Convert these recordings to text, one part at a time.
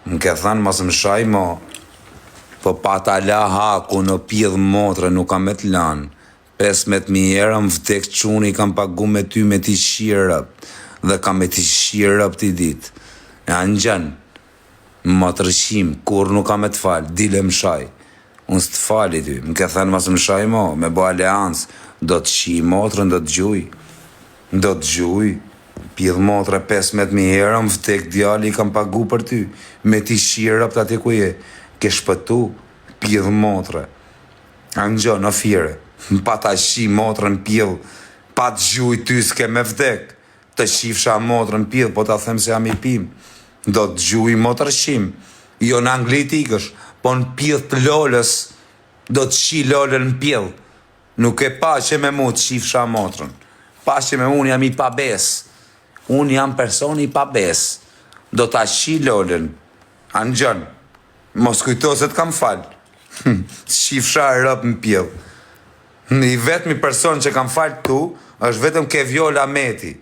Më ke thënë mos më shaj mo, po pa ta la haku në pjedh motre nuk kam me t'lan. 15.000 euro më vdek quni kam pagu me ty me t'i shirëp, dhe kam me t'i shirëp t'i dit. E anë gjën, më të rëshim, kur nuk kam me t'fal, dile më shaj. Unë s'të fali ty, më ke thënë mos më shaj mo, me bo aleancë, do t'shi motrën, do t'gjuj. Do t'gjuj, pjedh motre 15.000 euro më vdek djali kam pagu për ty, me t'i shirëp t'ati ku je, ke shpëtu, pjedh motre. Anë gjën, o fire. Pa ta shi motrën pjedh, pa t'gjuj ty s'ke me vdek, të shifsha motrën pjedh, po ta them se jam i pim, do t'gjuj motrë shim, jo në Anglit ikësh, po në pjedh të lolës, do t'shi lolën pjedh, nuk e pa që me mu t'shifsha motrën, pa që me unë jam i pabes, unë jam personi i pabes, do t'a shi lolën, anë gjën, mos kujto se t'kam falë, t'shifsha rëp në pjedh. I vetëmi person që kam falë tu, është vetëm Kevjola Meti.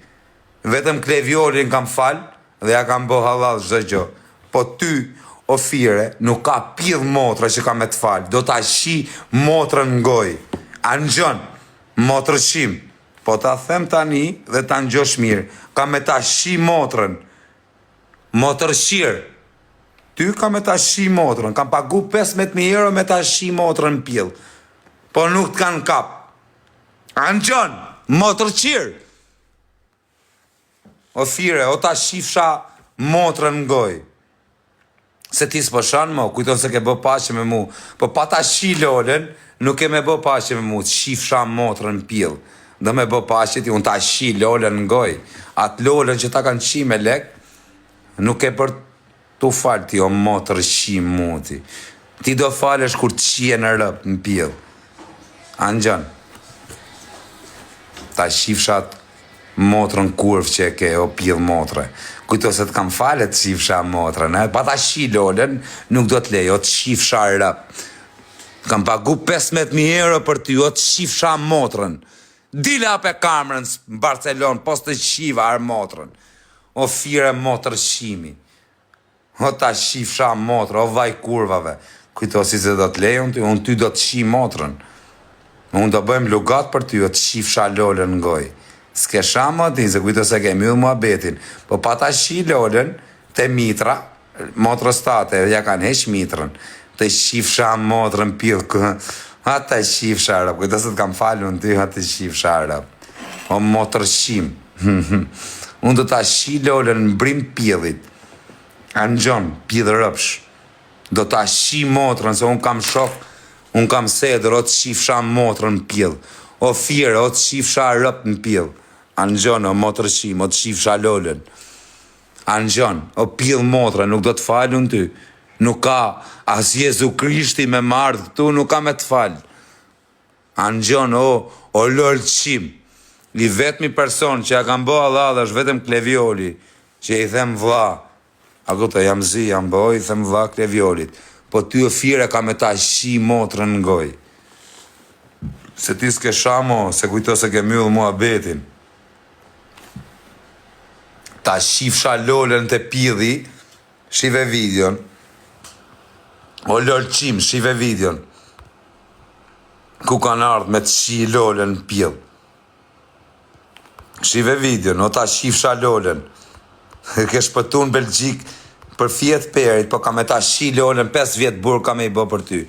Vetëm Klevjolin kam falë, dhe ja kam bo halal çdo gjë. Po ty, o fire, nuk ka pjedh motra që kam me të falë. Do t'a shi motrën ngoj. Anë gjën, motrë shim. Po t'a them tani dhe t'a ngjosh mirë. Kam me t'a shi motrën. Motrë shirë. Ty kam me t'a shi motrën. Kam pagu 15.000 euro me t'a shi motrën pjedh. Po nuk t'kan kap. Anë gjën, motrë qirë. O fire, o ta shifsha motrën ngoj. Se ti s'pëshan mo, kujton se ke bë pashe me mu. Po pa ta shi lolën, nuk e me bë pashe me mu, t'shifsha motrën pjedh. Do me bë pashe ti, unë ta shi lolën ngoj. Atë lolën që ta kanë shi me lek, nuk e për t'u falë ti, o motrë shi muti. Ti do falesh kur t'shie në rëp në pjedh. Anë gjën, ta shifshat motrën kurv që e ke o pjedh motre. Kujto se t'kam fale të shifsha motrën, pa ta shi lolën, nuk do t'lej, o të shifsha rëp. Kam pagu 15.000 euro për ty, o të shifsha motrën. Dile ape kamrën në Barcelonë, pos të shiva arë motrën. O fire motrë shimi. O ta shifsha motrë, o vaj kurvave. Kujto si se do t'lej, unë ty do të shi motrën. Unë do bëjmë lugat për ty, o të shifsha lolën ngoj. S'ke shama ti, se kujto se ke mjëllë mua betin. Po pa ta shi lolën, te mitra, motrës tate, ja kanë heq mitrën, të shifsha motrën pjedh, ha të shifsha rëp, kujto se t'kam falu në ty, ha të shifsha rëp. O motrë shim. Unë do ta shi lolën në brim pjedhit. Anë gjon, pjedh rëpsh. Do ta shi motrën, se unë kam shok, unë kam sedër, o të shifsha motrën në pjedh. O fire, o të shifsha rëp në pjedh. Anë gjon, o motrë shim, o të shifsha lolën. Anë gjon, o pjedh motrën, nuk do të falë në ty. Nuk ka, as Jezu Krishti me mardhë këtu, nuk ka me të falë. Anë gjon, o lolë shim. I vetëmi person që ja kam bo Allah dhe është vetëm Klevjoli, që i them vla. A këto jam zi, jam bo, i them vla Klevjolit. Po ty o fire ka me ta shi motrën ngoj. Se ti s'ke shamo, se kujto se ke mjullë mua betin. Ta shifsha lolën të pjedhi, shive videon. O lolqim, shive videon. Ku kanë ardhë me të shi lolën pjedh. Shive videon, o ta shifsha lolën. Ke shpëtu në Belgjik për fjetë perit, po ka me ta shi lolën, 5 vjetë burë ka me i bo për ty.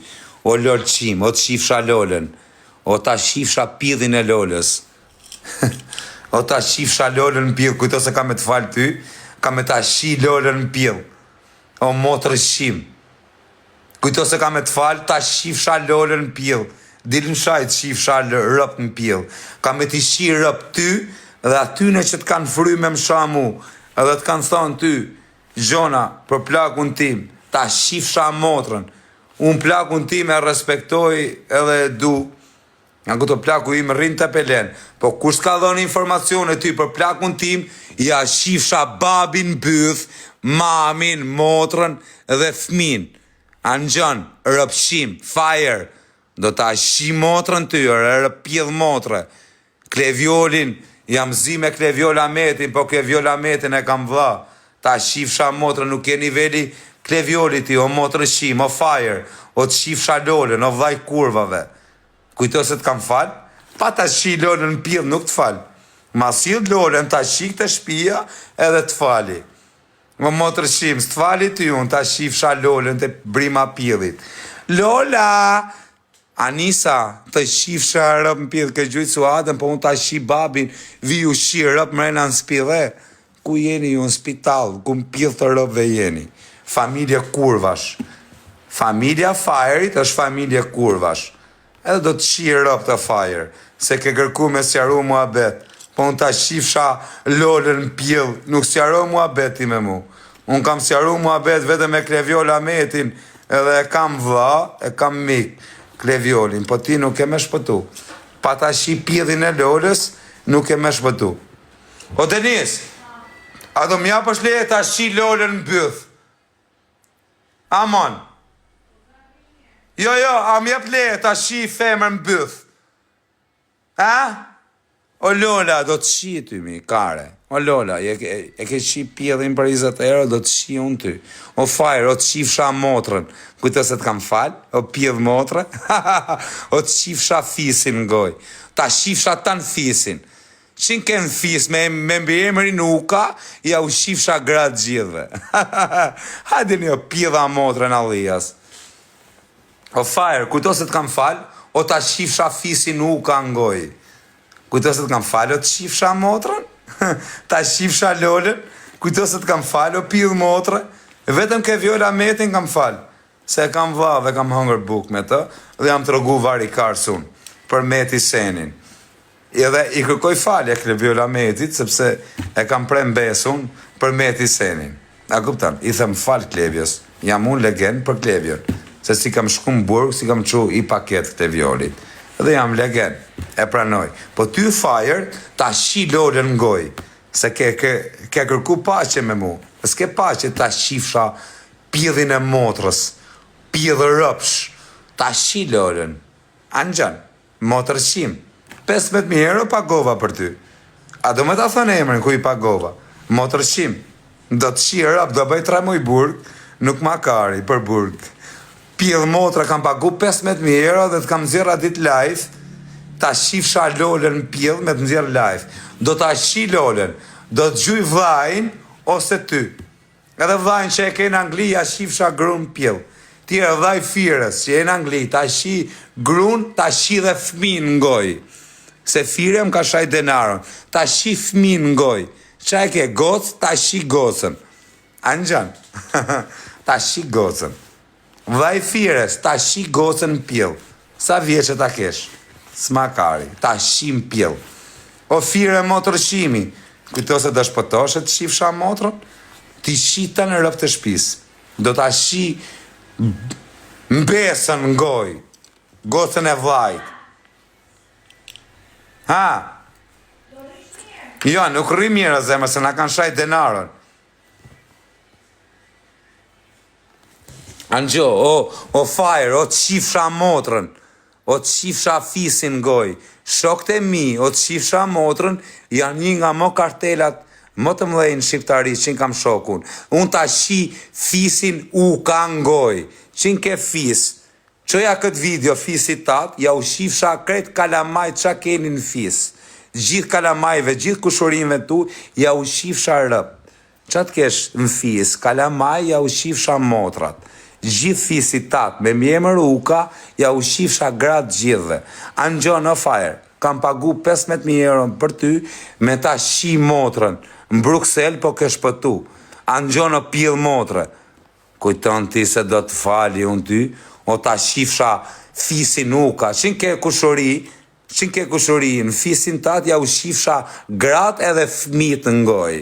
O lolqim, o të shifsha lolën. O ta shifsha pjedhin e lolës. O ta shifsha lolën në pjedh, kujto se ka me të falë ty, ka me ta shi lolën në pjedh. O motrë shim. Kujto se ka me të falë, ta shifsha lolën në pjedh. Dilë në shaj të shifsha rëp në pjedh. Ka me t'i shi rëp ty, dhe atyne që t'kanë fry me mshamu, edhe t'kanë thonë ty, Gjona, për plakun tim, ta shifsha motrën. Unë plakun tim e respektoj edhe du. Nga këto plaku im rrinë të pelen. Po kur s'ka dhonë informacione ty për plakun tim, ja shifsha babin byth, mamin, motrën dhe fmin. Anë gjën, rëpshim, fire. Do ta shi motrën ty, rëpjedh motre. Klevjolin, jam zi me Klevjola Metin, po Klevjola Metin e kam vla. Ta shifsha motrën, nuk je niveli Klevioli ti, o motrë shim, o fire, o të shifsha lolën, o vaj kurvave. Kujto se të kam falë? Pa ta shi lolën në pjellë, nuk të falë. Ma si lolën, ta shik të shpia edhe të fali. O motrë shim, së të fali të unë, ta shifsha lolën të brima pjellit. Lola! Anisa, të shifsha rëp në pjellë, ke gjujtë suadën, po unë ta shi babin, vi u shi rëp mrena në spidhe. Ku jeni ju në spital, ku në pjellë të rëpve jeni. Familje kurvash. Familja Fajerit është familje kurvash. Edhe do të shirë rëp të Fajer, se ke kërku me sjaru mua bet. Po unë ta shifsha lolën në pjellë, nuk sjaru mua beti me mu. Unë kam sjaru mua bet vete me Kleviola Metin, edhe e kam vla, e kam mik Kleviolin, po ti nuk e me shpëtu. Pa ta shi pjellin e lolës, nuk e me shpëtu. O Denis, a do mja përshleje ta shi lolën në bëth? Amon. Jo, a mjep leje ta shi femër në bëth. Ha? O Lola, do të shi ty mi, kare. O Lola, e ke shi pjellin për 20 euro, do të shi unë ty. O Fire, o të shifsha motrën. Kujtë se të kam falë, o pjell motrë. O të shifsha fisin në goj. Ta shifsha tanë fisin. Qënë kënë fis me mbi emërin Uka, ja u shifsha gratë gjithve. Hajde një pjella motrën Alijas. O Fire, kujto se të kam falë, o ta shifsha fisin Uka në goj. Kujto se të kam falë, o të shifsha motrën, ta shifsha lolën, kujto se të kam falë, o pjellë motrë, vetëm ke Viola Metin kam falë, se kam vave, kam hëngër buk me të, dhe jam të rëgu vari karsun, për Meti Senin. Edhe i kërkoj falje Kleviola Metit, sepse e kam prem besun për Meti Senin. A kuptan, i them falë Klevjos, jam unë legend për Klevion, se si kam shku në burg, si kam qu i paket Kleviolit. Edhe jam legend, e pranoj. Po ty Fire, ta shi lolën në goj, se ke kërku pache me mu. S'ke pache ta shifsha pjellin e motrës, pjellë rëpsh, ta shi lolën. Anxhan, motrë shim. 15.000 euro pagova për ty. A do me ta thënë emrin ku i pagova? Motrëshim. Do të shirë rap, do bëj 3 muj burg, nuk ma kari për burg. Pjellë motra kam pagu 15.000 euro dhe të kam zirë dit live, ta shifsha lolën pjellë me të nxjerë live. Do ta shi lolën, do të gjuj vajnë ose ty. Edhe vajnë që e ke në Angli, ja shifsha grun pjellë. Ti e vaj firës që e në Angli, ta shi grun, ta shi dhe fmin në goj. Se fire më ka shaj denarën, ta shi fmin në goj. Qa e ke gocë, ta shi gocën. Anxhan, ta shi gocën. Vaj fires, ta shi gocën në pjellë. Sa vjeqe ta kesh? Smakari, ta shi në pjellë. O fire motrëshimi, këto se të shpëtoshe të shifsha motrën, ti shi të në rëp të shpis. Do ta shi mbesën në goj, gocën e vajt. Ha? Jo, nuk rri mirë zemë, se na kanë shaj denarën. Anxho, o Fire, o të shifsha motrën, o të shifsha fisin goj. Shokët e mi, o të shifsha motrën, janë një nga mo kartelat, më të mdhejnë shqiptari që në kam shokun. Unë ta shi fisin u ka ngoj. Që në ke fis, qoja këtë video fisit tatë, ja u shifsha kretë kalamaj qa keni në fis. Gjithë kalamajve, gjithë kushurinve tu, ja u shifsha rëp. Qa të kesh në fis, kalamaj, ja u shifsha motrat. Gjithë fisit tatë, me mjemër uka, ja u shifsha gratë gjithve. Anxhan o Fire, kam pagu 15.000 euro për ty, me ta shi motrën. Në Bruxelles po ke shpëtu. Anxhan o pjellë motre. Kujton ti se do të fali unë ty, o ta shifsha fisin uka. Qënë ke kushuri, në fisin tatë ja u shifsha gratë edhe fmit në goj.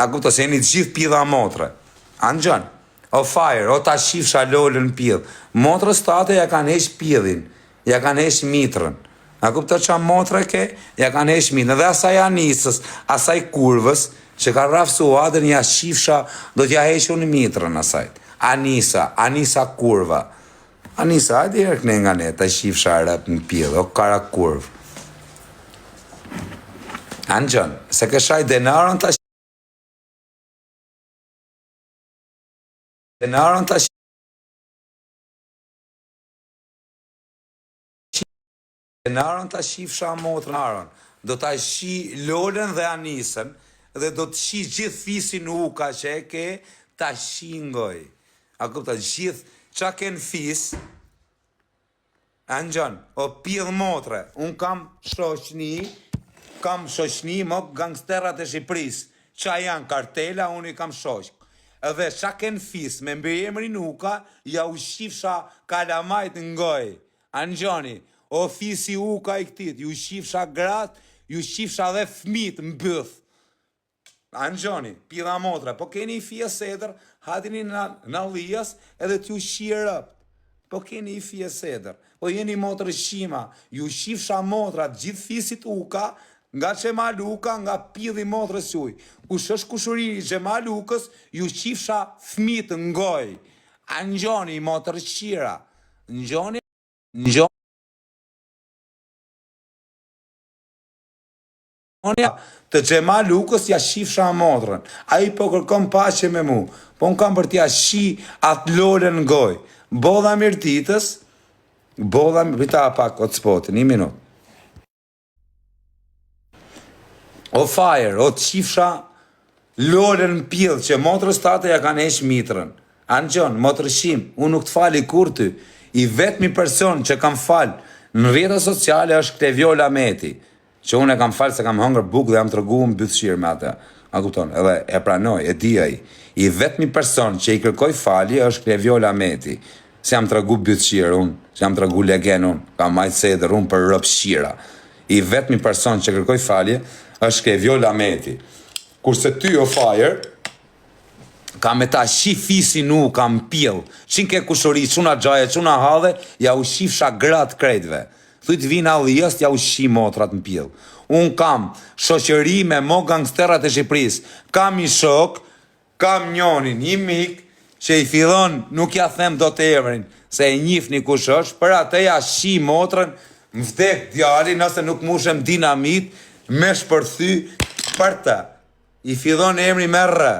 A kupto se jeni gjithë pjella motre. Anxhan, o Fire, o ta shifsha lolën pjellë. Motrës tate ja kanë hesh pjellin, ja kanë hesh mitrën. A kupto qa motre ke, ja kanë hesh mitrën. Dhe asaj anisës, asaj kurvës, që ka rafsu adën ja shifsha, do t'ja hesh unë mitrën asajt. Anisa kurva. Anisa, hajde herë këne nga ne, ta shifsha rap në pjellë, o kara kurvë. Anxhan, se këshaj denarën ta E në arën të në arën të shifsha motrën arën, do të shi Lolen dhe Anisën, dhe do të shi gjithë fisin Uka që e ke, ta shingoj. A kupta, gjithë qa ke në fis, Anxhon, o pidh motre, unë kam shoqni, më gangsterat e Shqipëris, qa janë kartela, unë i kam shoq. Edhe qa ke në fis, me emrin Uka, ja u shifsha kalamajt ngoj. Anxhoni, o fisi Uka i këtit, ju shifsha grat, ju shifsha dhe fmit mbyth. Anxhoni, pidha motre, po keni i fjes sedër, hatini në lijas edhe t'ju shirë. Po keni i fjes sedër, po jeni motrë shima, ju shifsha motrat gjithë fisit Uka, nga Xhemal Uka, nga pidhi motrës juj. Kush është kushuri i Xhemal Ukës, ju shifsha fmit ngoj. Anxhoni, motrë shira. Anxhoni, të Xhemal Ukës ja shifsha motrën. A i po kërkom paqe me mu. Po në kam për t'ja shi atë Lolen ngoj. Bodha mirtitës, pita pak o të spotin, 1 minut. O fire, o të shifsha Lolen pjellë që motrës tate ja kanë hesh mitrën. Anxhon, motrëshim, unë nuk të fali kur ty. I vetmi person që kam falë në rrjetet sociale është Kleviola Meti, që unë e kam falë se kam hëngër bukë dhe jam të rëgu më bythëshirë me atë. A kupton, edhe e pranoj, e dia i. I vetmi person që i kërkoj falje është Kleviola Meti. Se jam të rëgu bythëshirë unë, se jam të rëgu legen unë, kam majtë sedër unë për rëpshira. I vetmi person që kërkoj falje është Kleviola Meti. Kurse ty o fire, ka me ta shi fisi nu, kam pjell, qinke kushuri, quna gjaje, quna hadhe, ja u shifsha gratë krejtve. Thujt vina lijës, ja u shi motrat në pjell. Unë kam shoqëri me mo gangsterat e Shqipëris, kam i shok, kam njonin, i mik, që i fillon, nuk ja them do të emrin, se e njifni kush është, për atë ja shi motrën, më vdek djali, nëse nuk mushem dinamit, me shpërthy për të. I fillon emri me rë.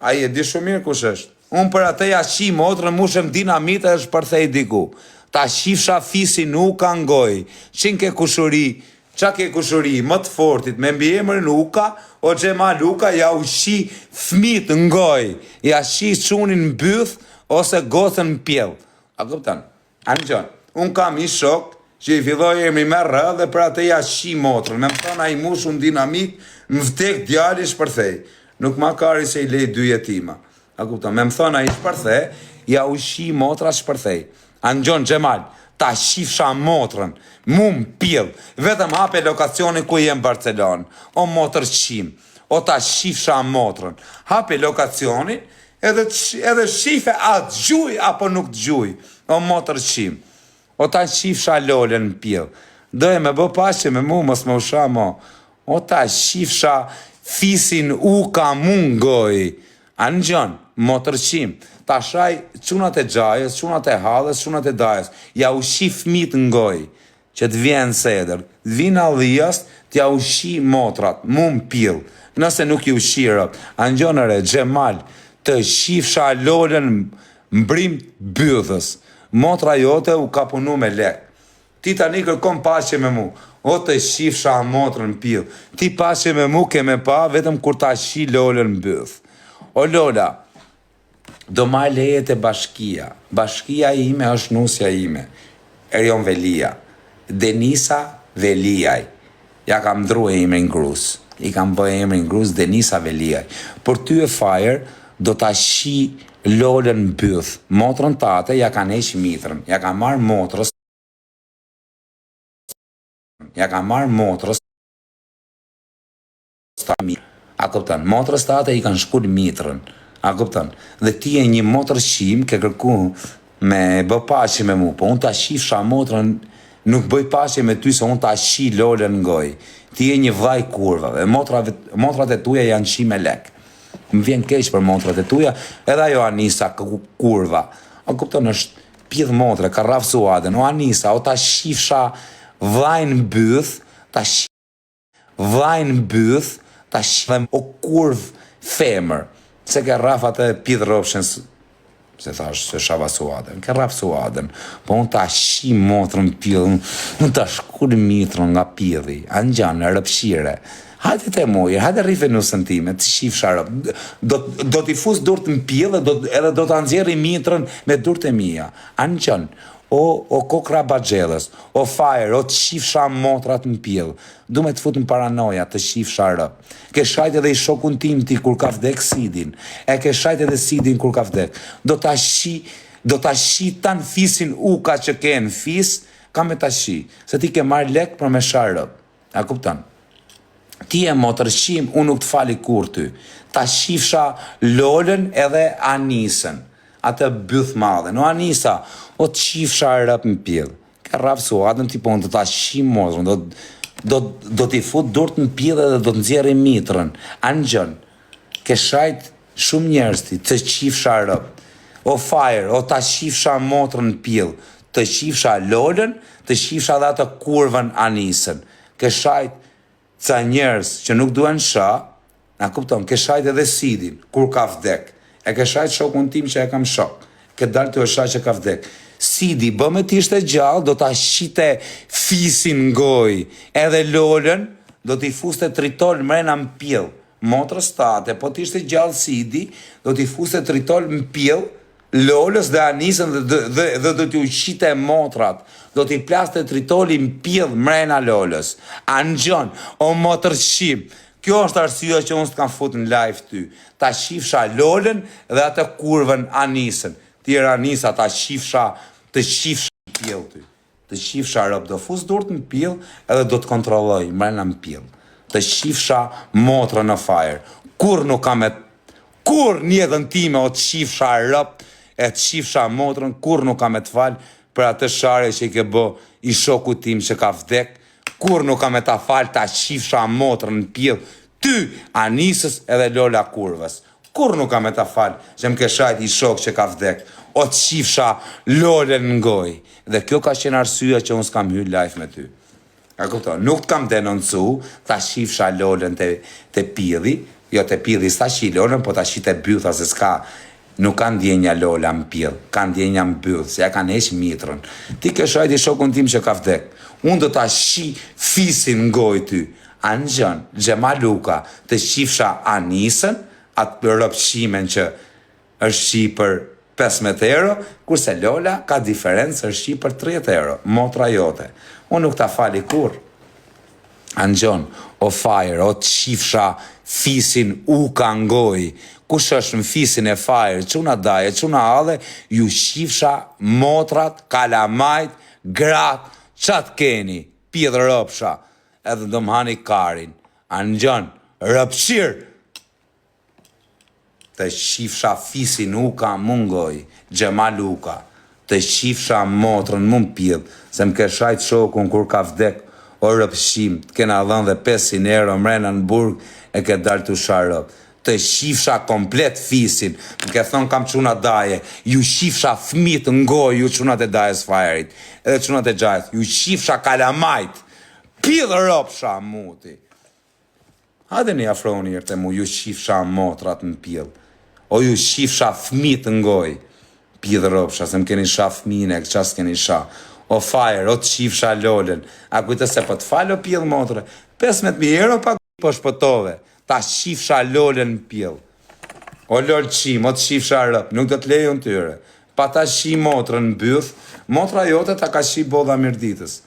A i e di shumë mirë kush është. Unë për atë ja shi motrën, mushem dinamit e shpërthej diku. Ta shifsha fisin Uka ngoj. Qinke kushuri, qa ke kushuri, më të fortit, me mbi emrin Uka, o Xhemal Uka ja u shi fmit ngoj. Ja shi qunin mbyth, ose gotën pjell. A këptan? Anxhon, unë kam i shok, që i filloj emri me rë dhe për atë ja shi motrën. Me më thonë a i mushun dinamit, më vdek djali shpërthej. Nuk ma kari se i lej 2 jetima. A kupton, me më thonë a i shpërthej, ja u shi motra shpërthej. Anxhon Xhemal, ta shifsha motrën, mu më pjell, vetëm hape lokacionin ku jem Barcelonë, o motër qim, o ta shifsha motrën, hape lokacionin, edhe shife atë gjuj apo nuk të gjuj, o motër qim, o ta shifsha Lolen pjell, doje me bë pashe me mu, mos më usha mo, o ta shifsha fisin Uka mungoj, Anxhon, motër qim, ta shaj qunat e gjajës, qunat e halës, qunat e dajës, ja u shi fmit ngoj, që të vjenë sedër, vina lijas, t'ja u shi motrat, mu më pjell, nëse nuk ju shirët, Anxhonëre, Xhemal, të shifsha Lolen mbrim bythës, motra jote u ka punu me lek, ti tani kërkom pashe me mu, o të shifsha motrën pjell, ti pashe me mu ke me pa, vetëm kur ta shi Lolen byth. O Lola, do ma lejet e bashkia. Bashkia ime është nusja ime. Erion Velia. Denisa Veliaj. Ja kam ndru e ime në grus. I kam bëj e ime në grus Denisa Veliaj. Por ty e fire, do ta shi Lolen byth. Motrën tate ja kanë heq mitrën. Ja ka marrë motrës. A kupton, motrës tate i kanë shkull mitrën. A kupton, dhe ti e një motrë shim ke kërku me bë pashe me mu, po unë ta shifsha motrën, nuk bëj pashe me ty se unë ta shi Lolen ngoj. Ti e një vaj kurva, dhe motrat e tuja janë shi me lek. Më vjen keq për motrat e tuja, edhe ajo Anisa kurva. A kupton, është pidh motre, ka raf suaden, o Anisa, o ta shifsha vajnë byth, ta shifsha o kurv femër, se ke raf atë pidh ropshen se thash se shava suadën, ke rap suadën, po unë ta shi motrën pjellë, unë ta shkur mitrën nga pjelli, anë gjanë, rëpshire, hajde te mojë, hajde rrife nusën time, të shif sharëp, do t'i fus durët në pjellë, edhe do t'a nxjerri mitrën me durët e mija, anë gjanë, o kokra bagjelës, o fire, o të shifsha motrat në pjellë, du me të fut në paranoja të shifsha rëp. Ke shajt edhe i shokun tim ti kur ka vdek Sidin, e ke shajt edhe Sidin kur ka vdek. Do ta shi tan fisin uka që ke në fis, ka me ta shi, se ti ke marrë lek për me shar rëp. A kupton? Ti e motër shim, unë nuk të fali kur ty. Ta shifsha Lolën edhe Anisën. Atë byth madhe. No Anisa, o të shifsha rëp në pjellë. Ka rafë suadën ti po në të ta shim motrën, do t'i fut durët në pjellë dhe do të nxjerri mitrën. Anë gjën, ke shajt shumë njerëz ti, të shifsha rëp. O fire, o ta shifsha motrën në pjellë, të shifsha Lolën, të shifsha dhe atë kurvën Anisën. Ke shajt ca njerëz që nuk duen sha, na kupton, ke shajt edhe Sidin, kur ka vdek. E ke shajt shokun tim që e kam shok. Ke dalë të e shajt që ka vdek. Sidi, bëme t'ishte gjallë, do t'a shite fisin ngoj. Edhe Lolën, do t'i fuste tritol mrena në pjellë. Motrës tate, po t'ishte gjallë Sidi, do t'i fuste tritol në pjellë, Lolës dhe Anisën dhe do t'u shite motrat. Do t'i plaste tritoli në pjellë mrena Lolës. Anëgjon, o motrë shim. Kjo është arsyeja që unë s'kam fut në live ty. Ta shifsha Lolën dhe atë kurvën Anisën. Tjera Anisa ta shifsha, të shifsha në pjellë ty. Të shifsha rëp, do fus durët në pjellë edhe do të kontrolloj mrena në pjellë. Të shifsha motrën në fire. Kur njëtën time o të shifsha rëp, e të shifsha motrën, kur nuk kam e të falë për atë share që i ke bë i shoku tim që ka vdek, kur nuk kam e ta falë ta shifsha motrën në pjellë, ty, Anisës edhe Lola kurvës. Kur nuk kam e ta falë që më ke shajt i shok që ka vdek, o të shifsha Lolën në goj. Dhe kjo ka qenë arsyeja që unë s'kam hyrë live me ty. A kupton? Nuk t'kam denoncu, ta shifsha Lolën te pjelli, jo te pjelli s'ta shi Lolën, po ta shi te bytha se s'ka. Nuk ka ndjenja Lola në pjellë, ka ndjenja në bythë, se ja ka nesh mitrën. Ti ke shajt i shokun tim që ka vdek. Unë do ta shi fisin ngoj ty. Anë gjën, Gjema Luka, të shifsha Anisën, atë rëpshimen që është shi për 15 euro, kurse Lola ka diferencë është shi për 30 euro, motra jote. Unë nuk ta fali kur. Anë gjën, o fire, o të shifsha fisin uka ngoj, kush është në fisin e fire, quna daje, quna adhe, ju shifsha motrat, kalamajt, gratë, qatë keni, pjedhë rëpsha, edhe do më hani karin, anë gjën, rëpshir, të shifsha fisin uka mungoj, Gjema Luka, të shifsha motrën mund pjedhë, se më ke shajt shokun kur ka vdek, o rëpshim, të kena dhënë dhe 500 euro mrena në burg, e ke dalë të sharëp. Të shifsha komplet fisin, më ke thonë kam quna daje, ju shifsha fmit ngoj, ju qunat e dajes fajerit, edhe qunat e gjajt, ju shifsha kalamajt, pidhë rëpsha muti. Hade një afroni jërte mu, ju shifsha motrat në pidhë, o ju shifsha fmit ngoj, pidhë rëpsha, se më keni sha fmine, këtë qas keni sha. O fire, o të shifsha Lolën, a kujtë se po të falë o pjellë motre, 15.000 euro pa po shpëtove, ta shifsha Lolën në pjellë. O Lolë qim, o të shifsha rëp, nuk do të lejo në tyre, pa ta shi motrën në byth, motra jote ta ka shi bodha mirditës.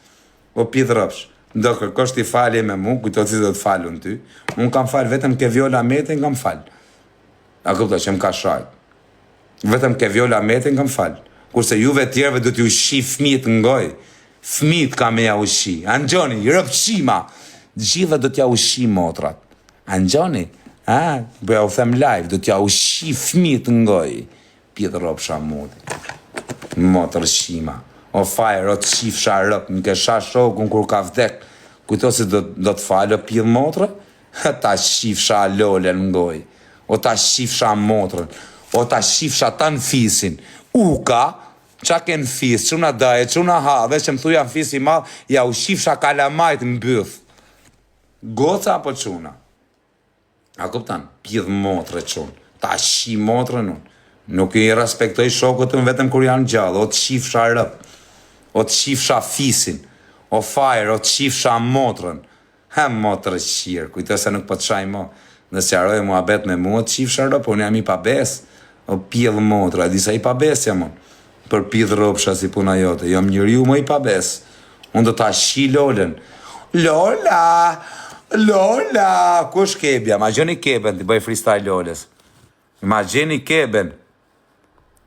O pjellë rëpsh, ndo kërkosh t'i falje me mu, kujto si do të falu në ty, unë kam falë, vetëm ke Viola Metin kam falë. A kupto që më ka shajt. Vetëm ke Viola Metin kam falë. Kurse juve tjerve do t'ju shi fmit ngoj. Fmit ka me ja u shi. Angjoni, rëpshima. Gjithë do t'ja u shi motrat. Angjoni, bëja u them live, do t'ja u shi fmit ngoj. Pjetë rëpsha moti. Motër shima. O fire, o të shifsha rëp, në ke sha shokun kur ka vdek. Kujto se do të falë pjetë motrë? Ta shifsha Lolën ngoj. O ta shifsha motrën. O ta shifsha ta në fisin. Uka, qa ken fis, quna daje, quna ha, dhe që më thuja në fis i madh, ja u shifsha kalamajt në byth. Goca apo quna? A kuptan, pjedh motre qunë, ta shi motre nun. Nuk i respektoj shokët të vetëm kur janë gjallë, o të shifsha rëp, o të shifsha fisin, o fajrë, o të shifsha motrën. Motrë shirë, kujtë se nuk po të shaj mo. Nëse arroj mua bet me mua të shifsha rëp, unë jam i pabes, o pjedhë motrë, a disa i pabes jam unë. Për pidhë rëpsha si puna jote, jam njëriu më i pabes. Unë do ta shi Lolën. Lola, ku është Kebja? Ma gjeni Keben, t'i bëj freestyle Lolës. Ma gjeni Keben.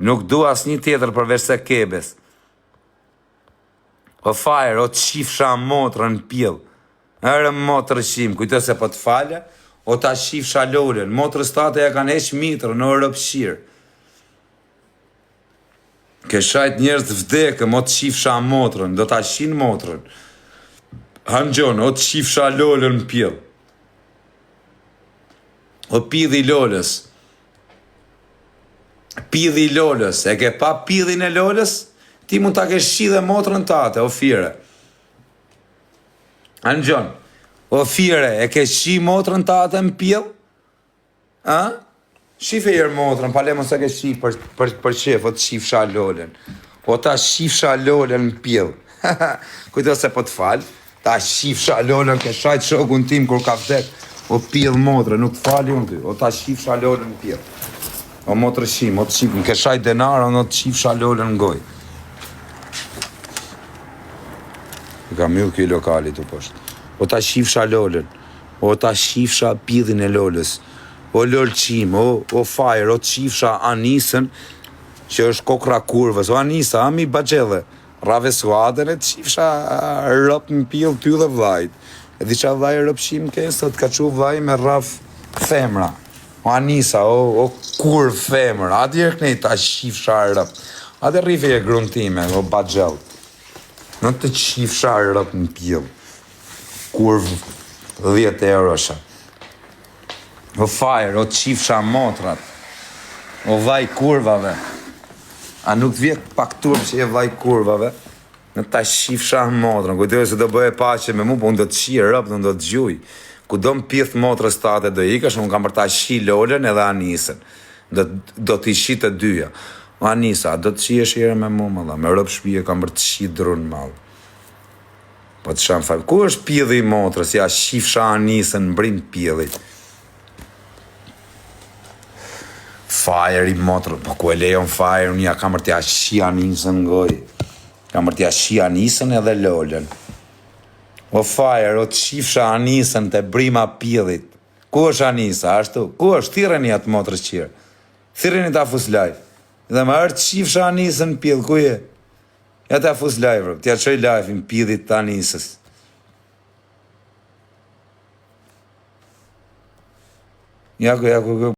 Nuk du as një tjetër përveç se Kebes. O fajrë, o të shifsha motrën pjellë. Ere motrë shim, kujtë se po të falja, o ta shifsha Lolën. Motrës tate ja kanë heq mitrë në rëpshirë. Ke shajt njerës të vdekëm, o të shifsha motrën, do ta shin motrën. Hangjon, o të shifsha Lolën pjellë. O pidhi Lolës. Pidhi Lolës, e ke pa pidhin e Lolës? Ti mund ta ke shi dhe motrën tate, o fire. Hangjon, o fire, e ke shi motrën tate në pjellë? Shife jërë motrën, pale mos e ke shi për shef, o të shifsha Lolën. O ta shifsha Lolën në pjellë. Kujto se po të falë, ta shifsha Lolën, ke shajt shokun tim kur ka vdek, o pjellë motrën, nuk të fali unë ty, o ta shifsha Lolën në pjellë. O motrë shim, o të shifsha, ke shajt denarë, o të shifsha Lolën në goj. Ka mjëllë këj lokali të poshtë. O ta shifsha Lolën, o ta shifsha pidhin e Lolës. O lolqim, o fajrë, o të shifsha Anisën, që është kokra kurvës, o Anisa, ami bagjelle, rave suadën e të shifsha rëp në pjellë ty dhe vlajt. E di qa vlaj rëpshim kënë, së të ka që vlaj me raf femra. O Anisa, o kurvë femra, adi e kënej ta shifsha rëp. Adi rrife e gruntime, o bagjelle. Në të shifsha rëp në pjellë. Kurvë 10 eurosha. O fajrë, o të shifsha motrat, o vaj kurvave. A nuk vjet pak turp që e vaj kurvave? Në ta shifsha motrën, kujtoj se do bëhe pache me mu, po unë do të shirë rëp, unë do të gjuj. Ku do më pith motrës tate do ikash, unë kam për ta shi Lolën edhe Anisën. Do t'i shi të dyja. O Anisa, do të shi e shire me mu, mëlla, me rëp shpije kam për të shi drunë malë. Po të shanë fajrë, ku është pjedhi motrës, ja shifsha Anisën në brim pjedhit? Fajrë i motrë, po ku e lejon fajrë, unë ja kam për t'ja shi Anisën në goj. Kam për t'ja shi Anisën edhe Lolën. O fajrë, o të shifsha Anisën të brima pjedhit. Ku është Anisa, ashtu? Ku është? Thireni atë motrës qirë. Thireni ta fus live. Dhe më është shifsha Anisën në pjedh, ku je? Ja ta fus live, t'ja qoj live në pjedhit të Anisës. Ja ku.